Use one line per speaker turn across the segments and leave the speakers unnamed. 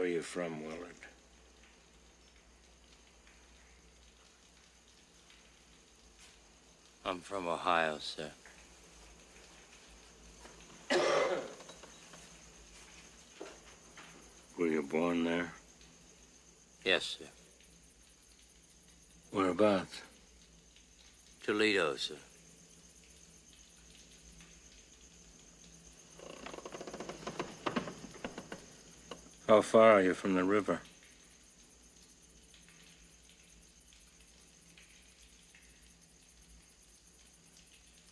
Where you from, Willard?
I'm from Ohio, sir.
Were you born there?
Yes, sir.
Whereabouts?
Toledo, sir.
How far are you from the river?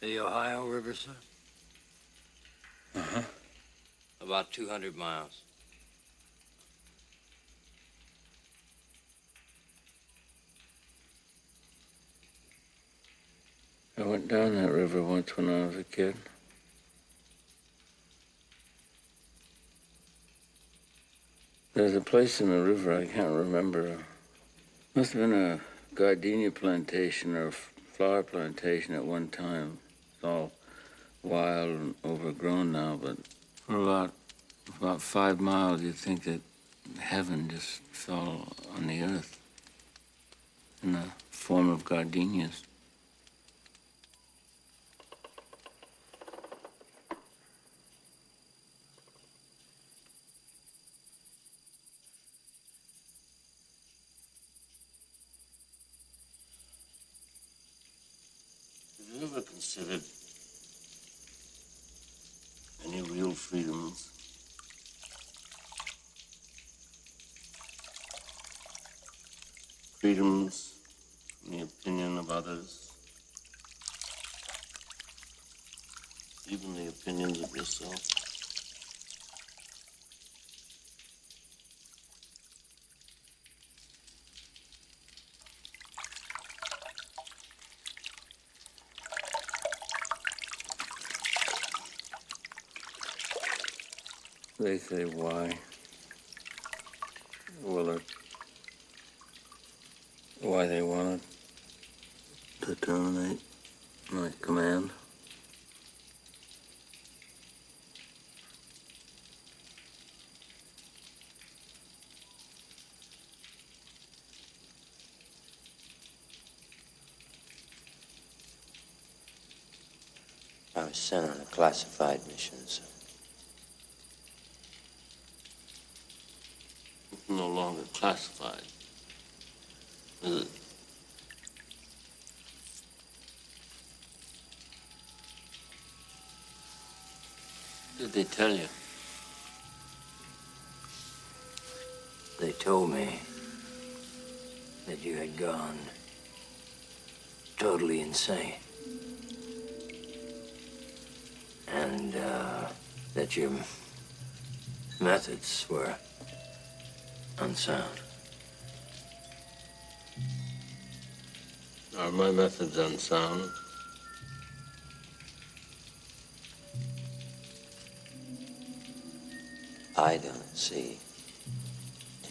The Ohio River, sir?
Uh-huh.
About 200 miles.
I went down that river once when I was a kid. There's a place in the river, I can't remember. Must have been a gardenia plantation or flower plantation at one time. It's all wild and overgrown now, but for about 5 miles, you'd think that heaven just fell on the earth in the form of gardenias. Have you ever considered any real freedoms? Freedoms from the opinion of others, even the opinions of yourself. They say why? Willard. Why they wanted to terminate my command.
I was sent on a classified mission, sir.
It's no longer classified, is it? What did they tell you?
They told me that you had gone totally insane. And that your methods were unsound.
Are my methods unsound?
I don't see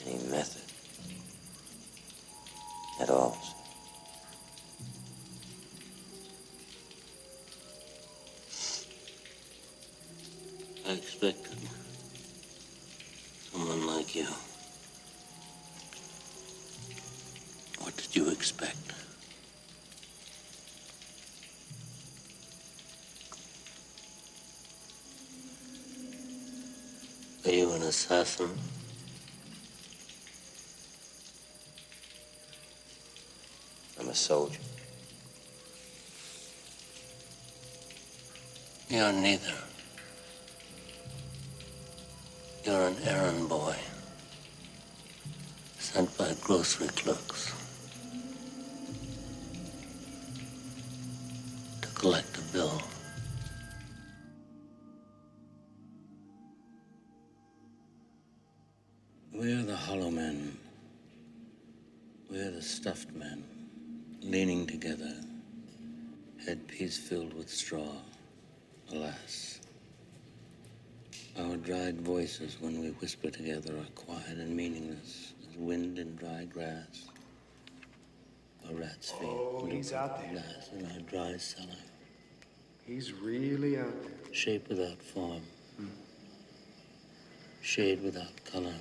any method at all, sir.
I expected someone like you. What did you expect? Are you an assassin?
I'm a soldier.
You're neither. You're an errand boy, sent by grocery clerks to collect a bill. We're the hollow men. We're the stuffed men, leaning together, headpiece filled with straw, alas. Our dried voices, when we whisper together, are quiet and meaningless as wind in dry grass. A rat's feet.
Oh, he's out there.
Glass in our dry cellar.
He's really out there.
Shape without form. Shade without color.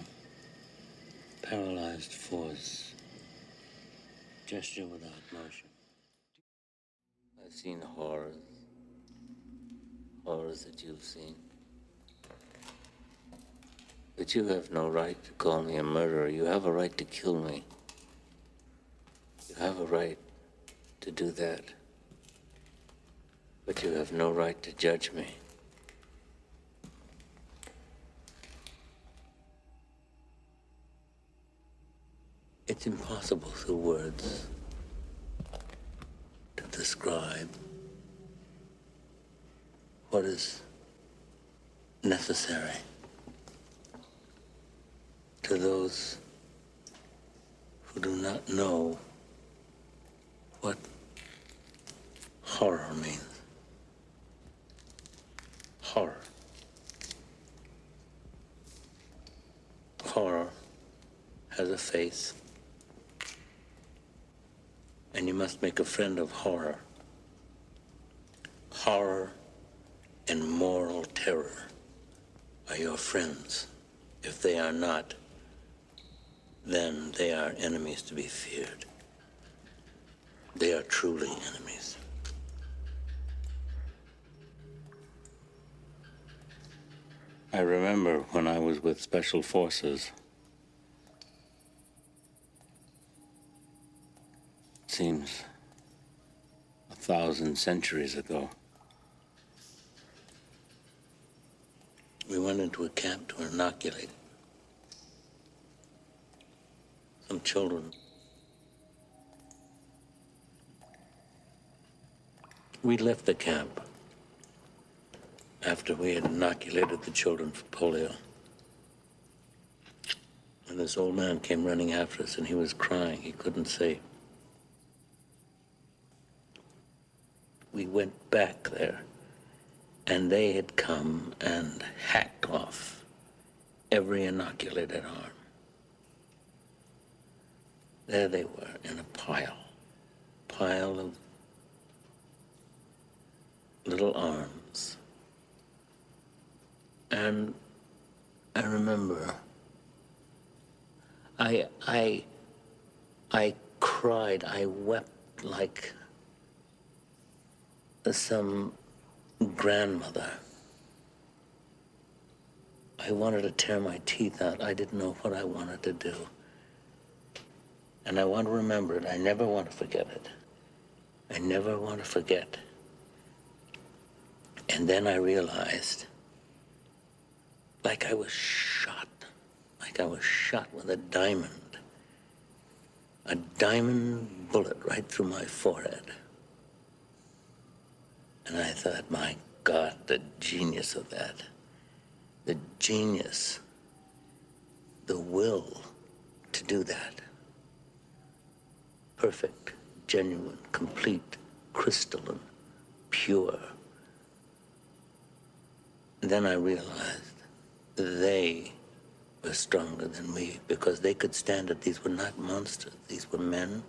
paralyzed force, gesture without motion. I've seen horrors that you've seen. But you have no right to call me a murderer. You have a right to kill me. You have a right to do that. But you have no right to judge me. It's impossible through words to describe what is necessary to those who do not know what horror means. Horror. Horror has a face, and you must make a friend of horror. Horror and moral terror are your friends. If they are not, then they are enemies to be feared. They are truly enemies. I remember when I was with Special Forces. It seems 1,000 centuries ago. We went into a camp to inoculate some children. We left the camp after we had inoculated the children for polio. And this old man came running after us, and he was crying. He couldn't say. We went back there, and they had come and hacked off every inoculated arm. There they were in a pile of little arms. And I remember I cried, I wept like some grandmother. I wanted to tear my teeth out. I didn't know what I wanted to do. And I want to remember it. I never want to forget it. I never want to forget. And then I realized, like I was shot with a diamond bullet right through my forehead. And I thought, my God, the genius of that, the genius, the will to do that. Perfect, genuine, complete, crystalline, pure. And then I realized they were stronger than we because they could stand it. These were not monsters. These were men,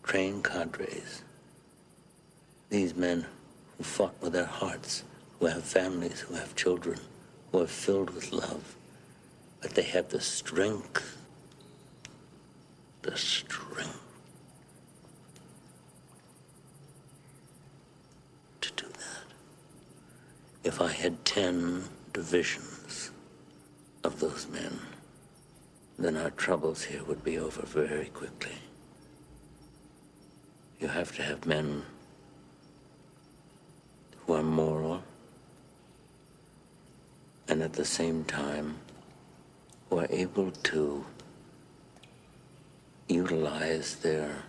trained cadres. These men who fought with their hearts, who have families, who have children, who are filled with love. But they have the strength to do that. If I had 10 divisions of those men, then our troubles here would be over very quickly. You have to have men who are moral and at the same time who are able to utilize their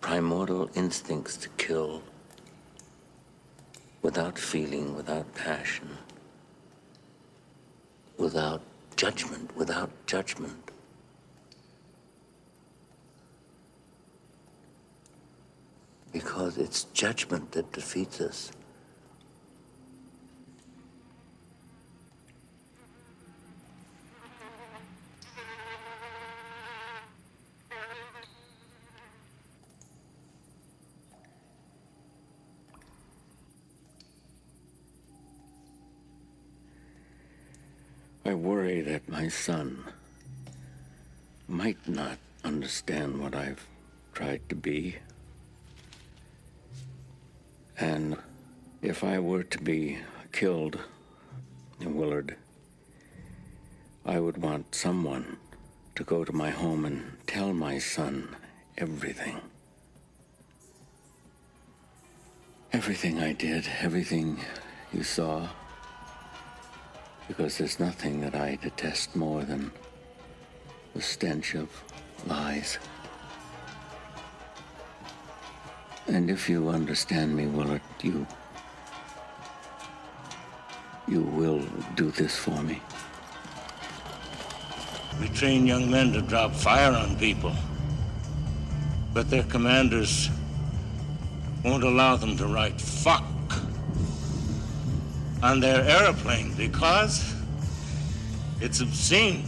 primordial instincts to kill without feeling, without passion, without judgment. Because it's judgment that defeats us. I worry that my son might not understand what I've tried to be. And if I were to be killed in Willard, I would want someone to go to my home and tell my son everything. Everything I did, everything you saw. Because there's nothing that I detest more than the stench of lies. And if you understand me, Willard, you will do this for me.
We train young men to drop fire on people, but their commanders won't allow them to write fuck on their airplane because it's obscene.